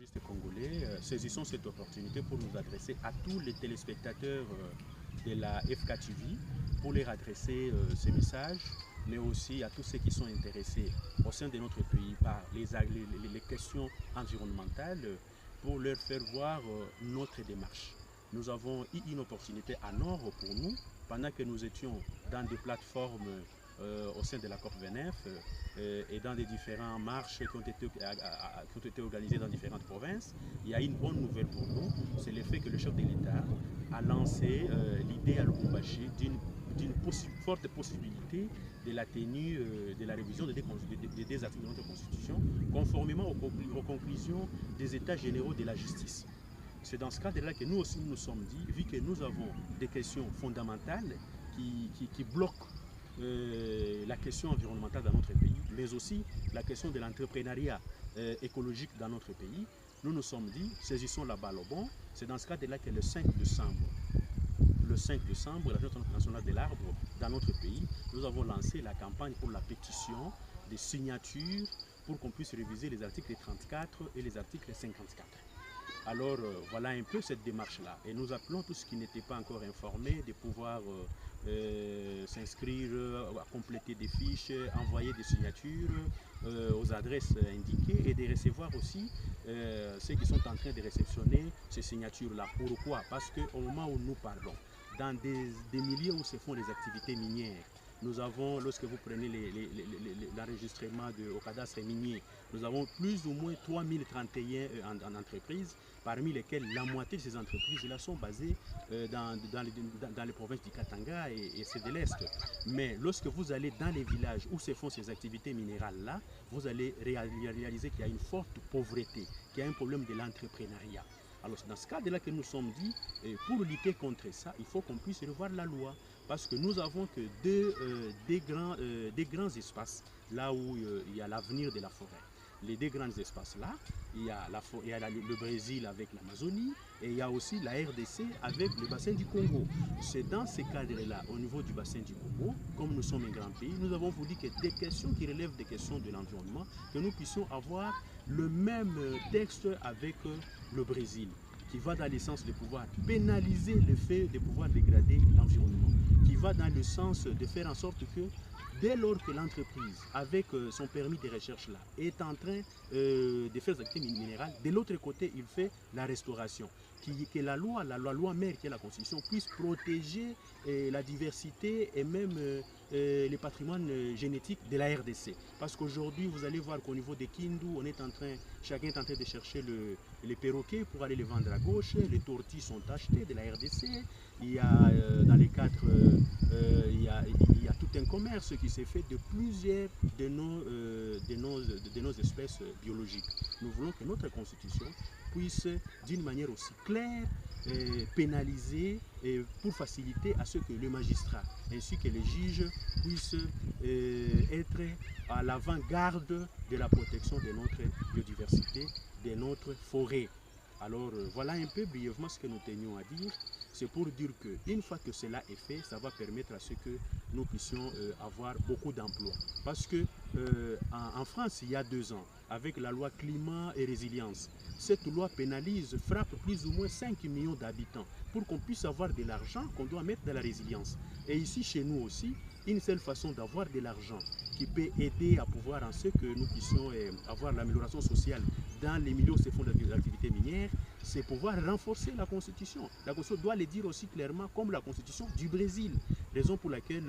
journalistes congolais, saisissons cette opportunité pour nous adresser à tous les téléspectateurs de la FK TV pour leur adresser ces messages, mais aussi à tous ceux qui sont intéressés au sein de notre pays par les questions environnementales pour leur faire voir notre démarche. Nous avons eu une opportunité en or pour nous pendant que nous étions dans des plateformes au sein de la COP29 et dans des différentes marches qui ont été organisées dans différentes provinces. Il y a une bonne nouvelle pour nous, c'est le fait que le chef de l'État a lancé l'idée à Lubumbashi d'une forte possibilité de la tenue de la révision des articles de notre Constitution, conformément aux conclusions des États généraux de la justice. C'est dans ce cadre-là que nous aussi nous sommes dit, vu que nous avons des questions fondamentales qui bloquent la question environnementale dans notre pays, mais aussi la question de l'entrepreneuriat écologique dans notre pays, nous nous sommes dit, saisissons la balle au bon. C'est dans ce cadre-là que le 5 décembre, la Journée internationale de l'arbre dans notre pays, nous avons lancé la campagne pour la pétition des signatures pour qu'on puisse réviser les articles 34 et les articles 54. Alors voilà un peu cette démarche-là. Et nous appelons tous ceux qui n'étaient pas encore informés de pouvoir s'inscrire, compléter des fiches, envoyer des signatures aux adresses indiquées et de recevoir aussi ceux qui sont en train de réceptionner ces signatures-là. Pourquoi? Parce qu'au moment où nous parlons, dans des milieux où se font des activités minières, nous avons, lorsque vous prenez l'enregistrement au cadastre minier, nous avons plus ou moins 3031 en entreprises, parmi lesquelles la moitié de ces entreprises-là sont basées dans les provinces du Katanga et c'est de l'Est. Mais lorsque vous allez dans les villages où se font ces activités minérales-là, vous allez réaliser qu'il y a une forte pauvreté, qu'il y a un problème de l'entrepreneuriat. Alors c'est dans ce cadre-là que nous sommes dit, pour lutter contre ça, il faut qu'on puisse revoir la loi. Parce que nous avons que des grands espaces, là où il y a l'avenir de la forêt. Les deux grands espaces-là, il y a le Brésil avec l'Amazonie et il y a aussi la RDC avec le bassin du Congo. C'est dans ces cadres-là, au niveau du bassin du Congo, comme nous sommes un grand pays, nous avons voulu que des questions qui relèvent des questions de l'environnement, que nous puissions avoir le même texte avec le Brésil, qui va dans le sens de pouvoir pénaliser le fait de pouvoir dégrader l'environnement, qui va dans le sens de faire en sorte que dès lors que l'entreprise, avec son permis de recherche là, est en train de faire des activités minérales, de l'autre côté, il fait la restauration. Que la loi mère qui est la Constitution puisse protéger la diversité et même les patrimoines génétiques de la RDC. Parce qu'aujourd'hui, vous allez voir qu'au niveau des Kindu, chacun est en train de chercher les perroquets pour aller les vendre à gauche. Les tortilles sont achetées de la RDC. Il y a dans les quatre, il y a tout un commerce qui s'est fait de plusieurs de nos espèces biologiques. Nous voulons que notre Constitution puisse, d'une manière aussi claire, pénaliser pour faciliter à ce que les magistrats ainsi que les juges puissent être à l'avant-garde de la protection de notre biodiversité, de notre forêt. Alors voilà un peu brièvement ce que nous tenions à dire. C'est pour dire qu'une fois que cela est fait, ça va permettre à ce que nous puissions avoir beaucoup d'emplois. Parce que en France, il y a 2 ans, avec la loi climat et résilience, cette loi frappe plus ou moins 5 millions d'habitants pour qu'on puisse avoir de l'argent qu'on doit mettre dans la résilience. Et ici, chez nous aussi, une seule façon d'avoir de l'argent qui peut aider à pouvoir en ce que nous puissions avoir l'amélioration sociale dans les milieux où se font des activités minières, c'est pouvoir renforcer la Constitution. La Constitution doit le dire aussi clairement comme la Constitution du Brésil. Raison pour laquelle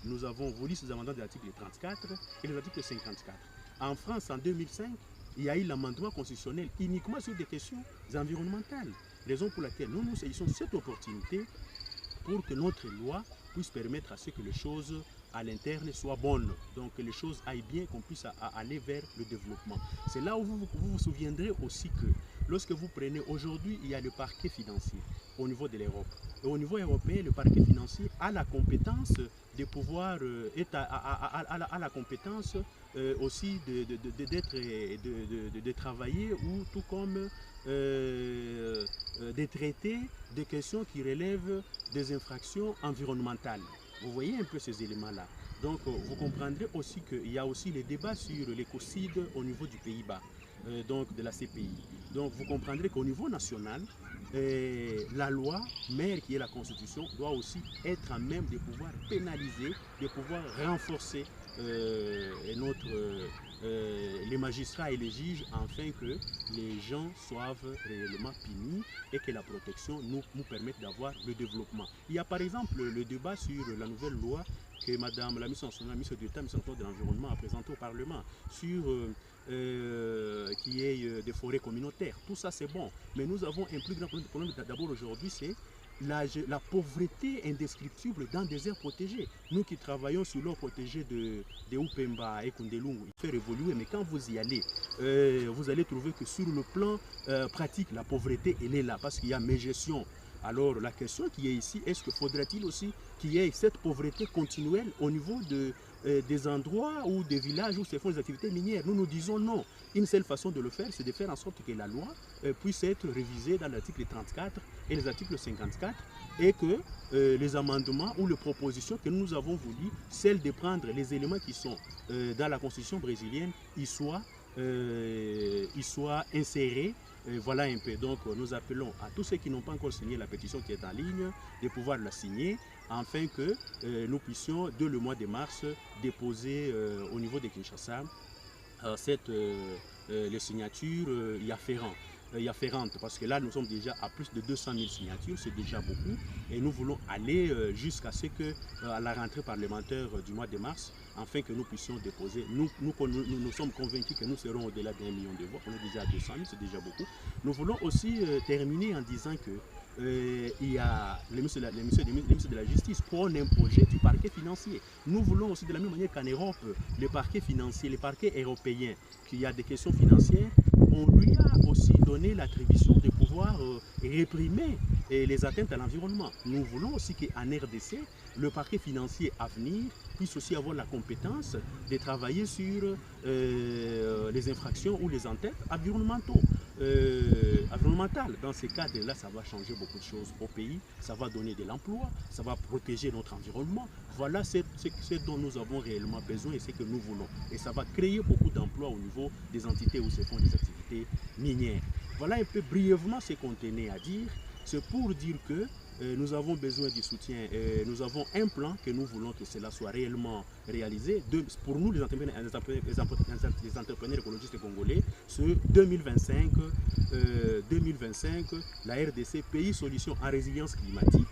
nous avons voulu ces amendements de l'article 34 et de l'article 54. En France, en 2005, il y a eu l'amendement constitutionnel uniquement sur des questions environnementales. Raison pour laquelle nous saisissons cette opportunité pour que notre loi puisse permettre à ce que les choses à l'interne soient bonnes, donc que les choses aillent bien, qu'on puisse aller vers le développement. C'est là où vous vous souviendrez aussi que lorsque vous prenez aujourd'hui, il y a le parquet financier au niveau de l'Europe. Et au niveau européen, le parquet financier a la compétence de pouvoir, a la compétence aussi de travailler ou tout comme de traiter des questions qui relèvent des infractions environnementales. Vous voyez un peu ces éléments-là. Donc vous comprendrez aussi qu'il y a aussi les débats sur l'écocide au niveau du Pays-Bas. donc de la CPI. Donc vous comprendrez qu'au niveau national, la loi mère qui est la Constitution doit aussi être à même de pouvoir pénaliser, de pouvoir renforcer les magistrats et les juges afin que les gens soient réellement punis et que la protection nous permette d'avoir le développement. Il y a par exemple le débat sur la nouvelle loi que Madame la ministre d'État, ministre de l'Environnement a présenté au Parlement sur qui est des forêts communautaires. Tout ça c'est bon, mais nous avons un plus grand problème d'abord aujourd'hui, c'est la pauvreté indescriptible dans des aires protégées. Nous qui travaillons sur l'aire protégée de Upemba et Kundelungu, il fait évoluer, mais quand vous y allez, vous allez trouver que sur le plan pratique, la pauvreté, elle est là, parce qu'il y a mégestion. Alors la question qui est ici, est-ce que faudrait-il aussi qu'il y ait cette pauvreté continuelle au niveau des endroits ou des villages où se font des activités minières? Nous nous disons non. Une seule façon de le faire, c'est de faire en sorte que la loi puisse être révisée dans l'article 34 et les articles 54 et que les amendements ou les propositions que nous avons voulu, celles de prendre les éléments qui sont dans la constitution brésilienne, y soient insérés. Voilà un peu. Donc nous appelons à tous ceux qui n'ont pas encore signé la pétition qui est en ligne de pouvoir la signer afin que nous puissions, dès le mois de mars, déposer au niveau de Kinshasa les signatures afférentes, parce que là nous sommes déjà à plus de 200 000 signatures, c'est déjà beaucoup, et nous voulons aller jusqu'à ce que à la rentrée parlementaire du mois de mars, afin que nous puissions déposer. Nous sommes convaincus que nous serons au-delà d'1 million de voix, on est déjà à 200 000, c'est déjà beaucoup. Nous voulons aussi terminer en disant que il y a le ministre de la Justice prône un projet du parquet financier. Nous voulons aussi, de la même manière qu'en Europe, le parquet financier, le parquet européen, qu'il y a des questions financières, on lui a aussi donné l'attribution de pouvoir réprimer les atteintes à l'environnement. Nous voulons aussi qu'en RDC, le parquet financier à venir puisse aussi avoir la compétence de travailler sur les infractions ou les atteintes environnementales. Dans ces cadres-là, ça va changer beaucoup de choses au pays, ça va donner de l'emploi, ça va protéger notre environnement. Voilà ce dont nous avons réellement besoin et ce que nous voulons. Et ça va créer beaucoup d'emplois au niveau des entités où se font des activités minières. Voilà un peu brièvement ce qu'on tenait à dire. C'est pour dire que nous avons besoin du soutien. Nous avons un plan que nous voulons que cela soit réellement réalisé. Pour nous, les entrepreneurs écologistes congolais, ce 2025, la RDC, pays solution en résilience climatique,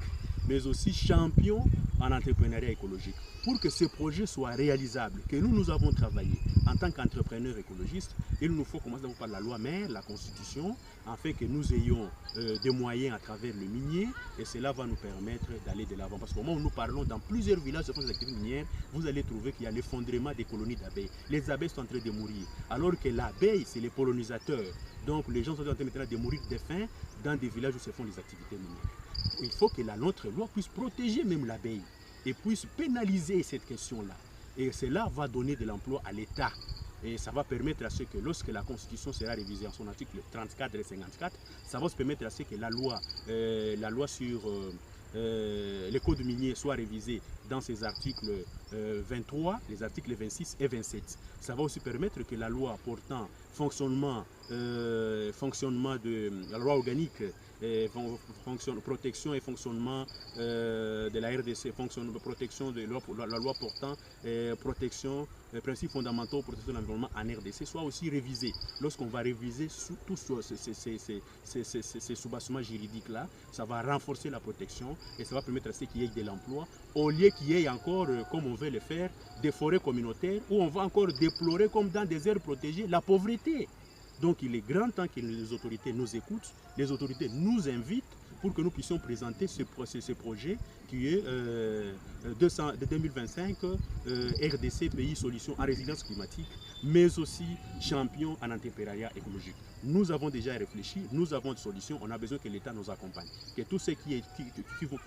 mais aussi champion en entrepreneuriat écologique. Pour que ce projet soit réalisable, que nous avons travaillé en tant qu'entrepreneurs écologistes, il nous faut commencer par la loi mère, la Constitution, afin que nous ayons des moyens à travers le minier, et cela va nous permettre d'aller de l'avant. Parce qu'au moment où nous parlons dans plusieurs villages de des activités minières, vous allez trouver qu'il y a l'effondrement des colonies d'abeilles. Les abeilles sont en train de mourir, alors que l'abeille, c'est les pollinisateurs. Donc les gens sont en train maintenant de mourir de faim dans des villages où se font les activités minières. Il faut que notre loi puisse protéger même l'abeille et puisse pénaliser cette question-là. Et cela va donner de l'emploi à l'État. Et ça va permettre à ce que lorsque la Constitution sera révisée en son article 34 et 54, ça va se permettre à ce que la loi sur les codes miniers soit révisée dans ses articles 23, les articles 26 et 27. Ça va aussi permettre que la loi portant fonctionnement de la loi organique, protection et fonctionnement de la RDC, protection de la loi portant protection, principes fondamentaux, protection de l'environnement en RDC, soit aussi révisée. Lorsqu'on va réviser tous ces soubassements juridiques-là, ça va renforcer la protection et ça va permettre à ce qu'il y ait de l'emploi, au lieu qu'il y ait encore, comme on veut le faire, des forêts communautaires où on va encore déplorer, comme dans des aires protégées, la pauvreté. Donc il est grand temps que les autorités nous écoutent, les autorités nous invitent pour que nous puissions présenter ce projet qui est de 2025 RDC, pays solution en résilience climatique, mais aussi champion en entrepreneuriat écologique. Nous avons déjà réfléchi, nous avons des solutions, on a besoin que l'État nous accompagne, que tous ceux qui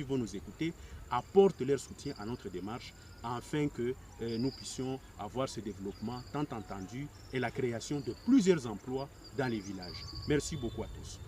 vont nous écouter apportent leur soutien à notre démarche afin que nous puissions avoir ce développement tant entendu et la création de plusieurs emplois dans les villages. Merci beaucoup à tous.